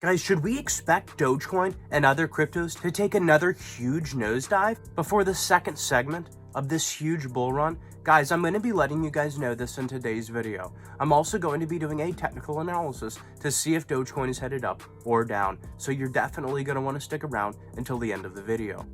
Guys, should we expect Dogecoin and other cryptos to take another huge nosedive before the second segment of this huge bull run? Guys, I'm going to be letting you guys know this in today's video. I'm also going to be doing a technical analysis to see if Dogecoin is headed up or down, so you're definitely going to want to stick around until the end of the video.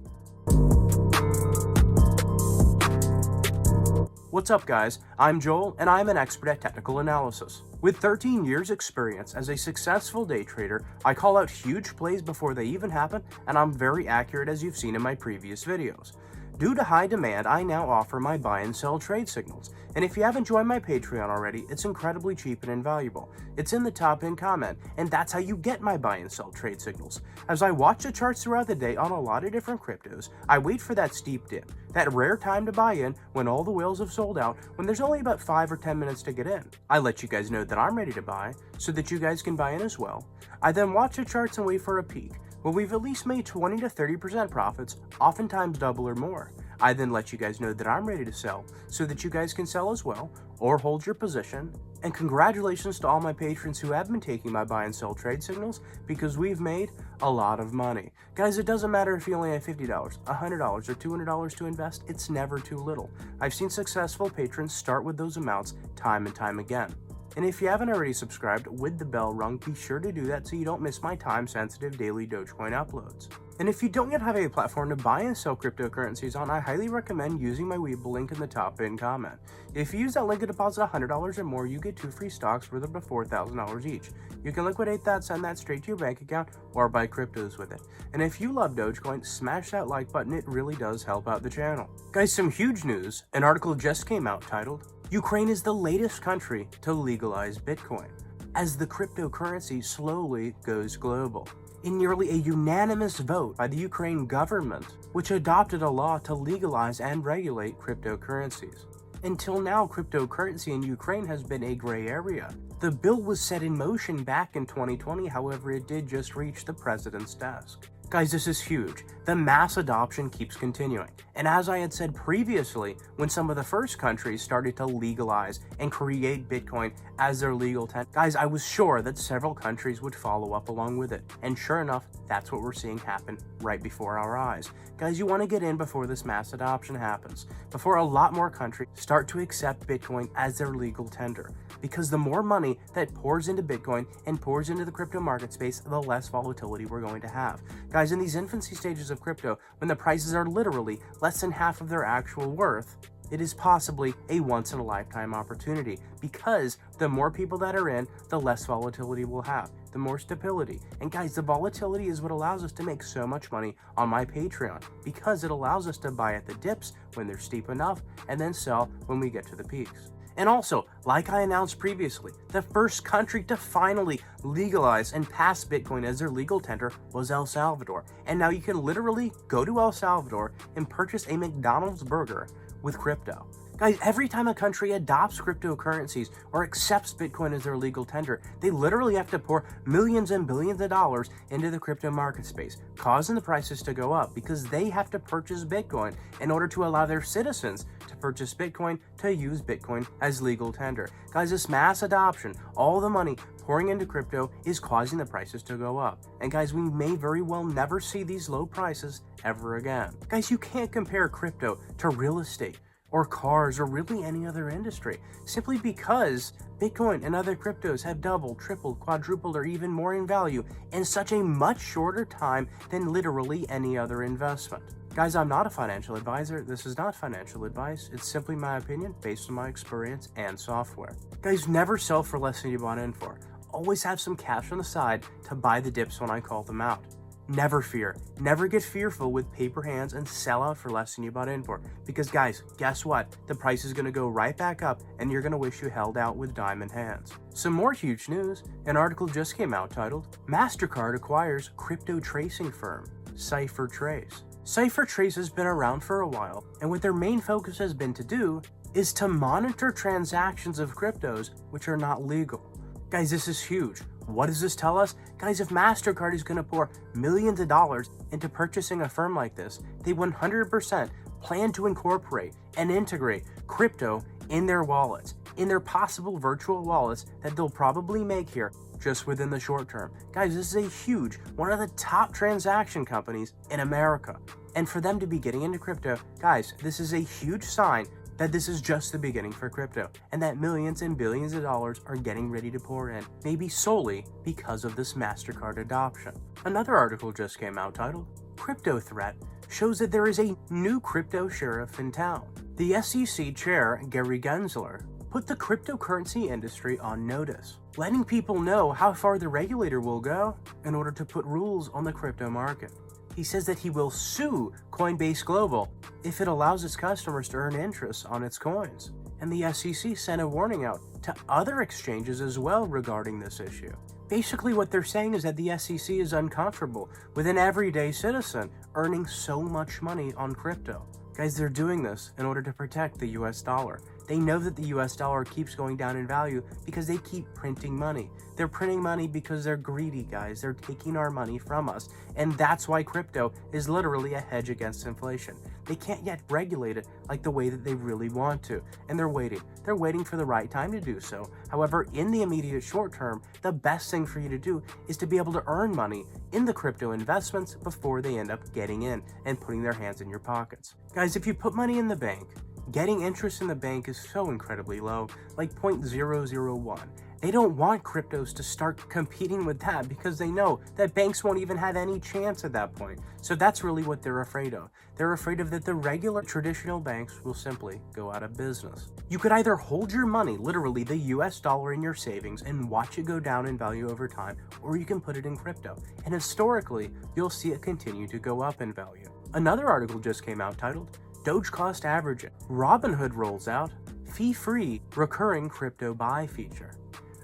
What's up, guys? I'm Joel, and I'm an expert at technical analysis. With 13 years experience as a successful day trader, I call out huge plays before they even happen, and I'm very accurate, as you've seen in my previous videos. Due to high demand, I now offer my buy and sell trade signals, and if you haven't joined my Patreon already, it's incredibly cheap and invaluable. It's in the top pinned comment, and that's how you get my buy and sell trade signals. As I watch the charts throughout the day on a lot of different cryptos, I wait for that steep dip, that rare time to buy in when all the whales have sold out, when there's only about 5 or 10 minutes to get in. I let you guys know that I'm ready to buy, so that you guys can buy in as well. I then watch the charts and wait for a peak, where we've at least made 20 to 30% profits, oftentimes double or more. I then let you guys know that I'm ready to sell, so that you guys can sell as well, or hold your position. And congratulations to all my patrons who have been taking my buy and sell trade signals, because we've made a lot of money. Guys, it doesn't matter if you only have $50, $100, or $200 to invest, it's never too little. I've seen successful patrons start with those amounts time and time again. And if you haven't already subscribed with the bell rung, be sure to do that so you don't miss my time-sensitive daily Dogecoin uploads. And if you don't yet have a platform to buy and sell cryptocurrencies on, I highly recommend using my Webull link in the top pinned comment. If you use that link to deposit $100 or more, you get 2 free stocks worth up to $4,000 each. You can liquidate that, send that straight to your bank account, or buy cryptos with it. And if you love Dogecoin, smash that like button, it really does help out the channel. Guys, some huge news. An article just came out titled, "Ukraine is the latest country to legalize Bitcoin," as the cryptocurrency slowly goes global. In nearly a unanimous vote by the Ukraine government, which adopted a law to legalize and regulate cryptocurrencies. Until now, cryptocurrency in Ukraine has been a gray area. The bill was set in motion back in 2020, however, it did just reach the president's desk. Guys, this is huge. The mass adoption keeps continuing. And as I had said previously, when some of the first countries started to legalize and create Bitcoin as their legal tender, guys, I was sure that several countries would follow up along with it. And sure enough, that's what we're seeing happen right before our eyes. Guys, you want to get in before this mass adoption happens, before a lot more countries start to accept Bitcoin as their legal tender. Because the more money that pours into Bitcoin and pours into the crypto market space, the less volatility we're going to have. Guys, in these infancy stages of crypto, when the prices are literally less than half of their actual worth, it is possibly a once-in-a-lifetime opportunity, because the more people that are in, the less volatility we'll have, the more stability. And guys, the volatility is what allows us to make so much money on my Patreon, because it allows us to buy at the dips when they're steep enough, and then sell when we get to the peaks. And also, like I announced previously, the first country to finally legalize and pass Bitcoin as their legal tender was El Salvador. And now you can literally go to El Salvador and purchase a McDonald's burger with crypto. Guys, every time a country adopts cryptocurrencies or accepts Bitcoin as their legal tender, they literally have to pour millions and billions of dollars into the crypto market space, causing the prices to go up, because they have to purchase Bitcoin in order to allow their citizens to purchase Bitcoin to use Bitcoin as legal tender. Guys, this mass adoption, all the money pouring into crypto, is causing the prices to go up. And guys, we may very well never see these low prices ever again. Guys, you can't compare crypto to real estate or cars, or really any other industry, simply because Bitcoin and other cryptos have doubled, tripled, quadrupled, or even more in value in such a much shorter time than literally any other investment. Guys, I'm not a financial advisor. This is not financial advice. It's simply my opinion based on my experience and software. Guys, never sell for less than you bought in for. Always have some cash on the side to buy the dips when I call them out. Never fear. Never get fearful with paper hands and sell out for less than you bought in for. Because guys, guess what? The price is going to go right back up, and you're going to wish you held out with diamond hands. Some more huge news. An article just came out titled, "MasterCard acquires crypto tracing firm, CipherTrace." CipherTrace has been around for a while, and what their main focus has been to do is to monitor transactions of cryptos which are not legal. Guys, this is huge. What does this tell us? Guys, if MasterCard is going to pour millions of dollars into purchasing a firm like this, they 100% plan to incorporate and integrate crypto in their wallets, in their possible virtual wallets that they'll probably make here just within the short term. Guys, this is a huge, one of the top transaction companies in America. And for them to be getting into crypto, guys, this is a huge sign that this is just the beginning for crypto, and that millions and billions of dollars are getting ready to pour in, maybe solely because of this MasterCard adoption. Another article just came out titled, Crypto Threat Shows that there is a new crypto sheriff in town. The SEC chair, Gary Gensler, put the cryptocurrency industry on notice, letting people know how far the regulator will go in order to put rules on the crypto market. He says that he will sue Coinbase Global if it allows its customers to earn interest on its coins. And the SEC sent a warning out to other exchanges as well regarding this issue. Basically what they're saying is that the SEC is uncomfortable with an everyday citizen earning so much money on crypto. Guys, they're doing this in order to protect the US dollar. They know that the US dollar keeps going down in value because they keep printing money. They're printing money because they're greedy, guys. They're taking our money from us. And that's why crypto is literally a hedge against inflation. They can't yet regulate it like the way that they really want to. And they're waiting. They're waiting for the right time to do so. However, in the immediate short term, the best thing for you to do is to be able to earn money in the crypto investments before they end up getting in and putting their hands in your pockets. Guys, if you put money in the bank, getting interest in the bank is so incredibly low, like 0.001. They don't want cryptos to start competing with that because they know that banks won't even have any chance at that point. So that's really what they're afraid of. They're afraid of that the regular traditional banks will simply go out of business. You could either hold your money, literally the US dollar, in your savings and watch it go down in value over time, or you can put it in crypto. And historically, you'll see it continue to go up in value. Another article just came out titled, Doge Cost Averaging. Robinhood rolls out fee-free recurring crypto buy feature.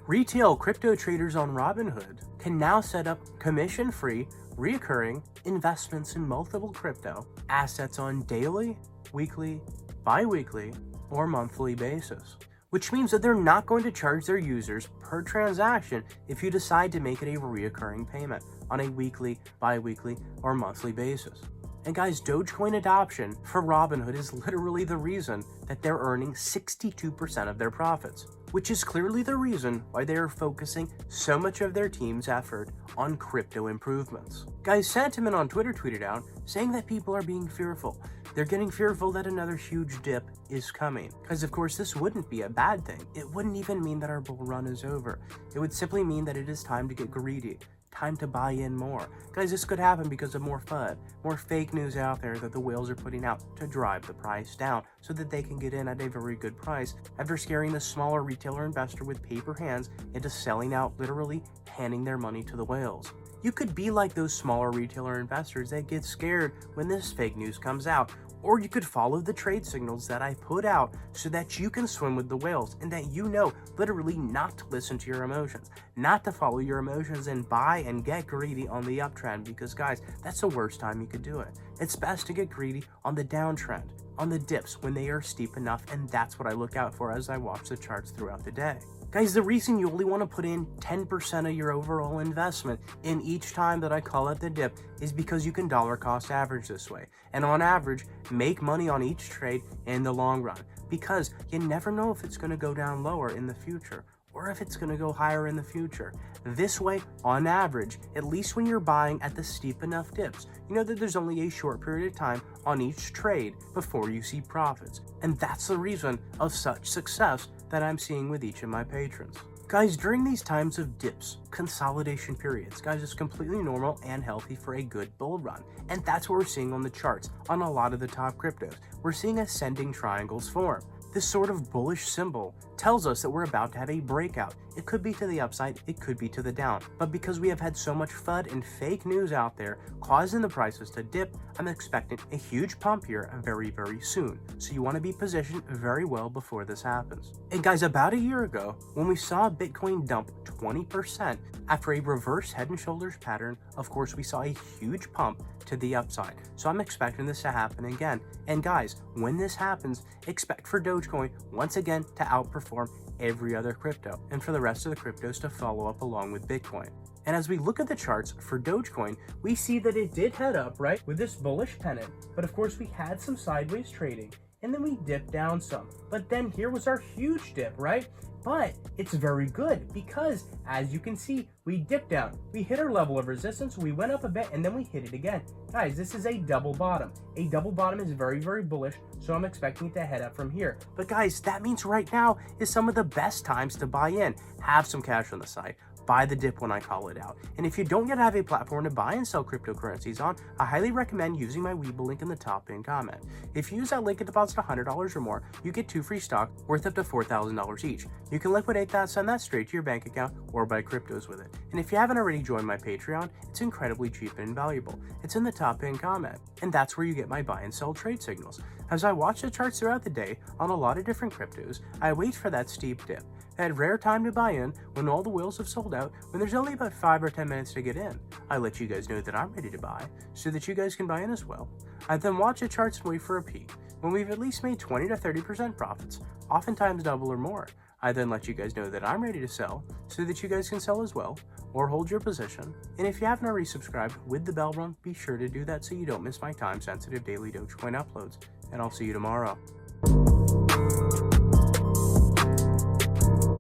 Retail crypto traders on Robinhood can now set up commission-free, recurring investments in multiple crypto assets on daily, weekly, bi-weekly, or monthly basis, which means that they're not going to charge their users per transaction if you decide to make it a recurring payment on a weekly, bi-weekly, or monthly basis. And guys, Dogecoin adoption for Robinhood is literally the reason that they're earning 62% of their profits, which is clearly the reason why they are focusing so much of their team's effort on crypto improvements. Guys, Sentiment on Twitter tweeted out saying that people are being fearful. They're getting fearful that another huge dip is coming. Because of course this wouldn't be a bad thing. It wouldn't even mean that our bull run is over. It would simply mean that it is time to get greedy. Time to buy in more. Guys, this could happen because of more FUD, more fake news out there that the whales are putting out to drive the price down so that they can get in at a very good price after scaring the smaller retailer investor with paper hands into selling out, literally handing their money to the whales. You could be like those smaller retailer investors that get scared when this fake news comes out, or you could follow the trade signals that I put out so that you can swim with the whales and that you know literally not to listen to your emotions, not to follow your emotions and buy and get greedy on the uptrend, because guys, that's the worst time you could do it. It's best to get greedy on the downtrend, on the dips when they are steep enough, and that's what I look out for as I watch the charts throughout the day. Guys, the reason you only want to put in 10% of your overall investment in each time that I call it the dip is because you can dollar cost average this way. And on average, make money on each trade in the long run, because you never know if it's going to go down lower in the future or if it's going to go higher in the future. This way, on average, at least when you're buying at the steep enough dips, you know that there's only a short period of time on each trade before you see profits. And that's the reason of such success that I'm seeing with each of my patrons. Guys, during these times of dips, consolidation periods, guys, it's completely normal and healthy for a good bull run. And that's what we're seeing on the charts on a lot of the top cryptos. We're seeing ascending triangles form. This sort of bullish symbol tells us that we're about to have a breakout. It could be to the upside, it could be to the down. But because we have had so much FUD and fake news out there causing the prices to dip, I'm expecting a huge pump here very, very soon. So you want to be positioned very well before this happens. And guys, about a year ago, when we saw Bitcoin dump 20% after a reverse head and shoulders pattern, of course, we saw a huge pump to the upside. So I'm expecting this to happen again. And guys, when this happens, expect for Dogecoin once again to outperform every other crypto, and for the rest of the cryptos to follow up along with Bitcoin. And as we look at the charts for Dogecoin, we see that it did head up, right, with this bullish pennant, but of course we had some sideways trading, and then we dipped down some. But then here was our huge dip, right? But it's very good because, as you can see, we dipped down, we hit our level of resistance, we went up a bit, and then we hit it again. Guys, this is a double bottom. A double bottom is very, very bullish, so I'm expecting it to head up from here. But guys, that means right now is some of the best times to buy in. Have some cash on the side. Buy the dip when I call it out. And if you don't yet have a platform to buy and sell cryptocurrencies on, I highly recommend using my Webull link in the top pinned comment. If you use that link and deposit $100 or more, you get 2 free stock worth up to $4,000 each. You can liquidate that, send that straight to your bank account, or buy cryptos with it. And if you haven't already joined my Patreon, it's incredibly cheap and invaluable. It's in the top pinned comment. And that's where you get my buy and sell trade signals. As I watch the charts throughout the day on a lot of different cryptos, I wait for that steep dip. That rare time to buy in when all the whales have sold out, when there's only about 5 or 10 minutes to get in. I let you guys know that I'm ready to buy, so that you guys can buy in as well. I then watch the charts and wait for a peak, when we've at least made 20 to 30% profits, oftentimes double or more. I then let you guys know that I'm ready to sell, so that you guys can sell as well, or hold your position. And if you haven't already subscribed with the bell rung, be sure to do that so you don't miss my time-sensitive daily Dogecoin uploads. And I'll see you tomorrow.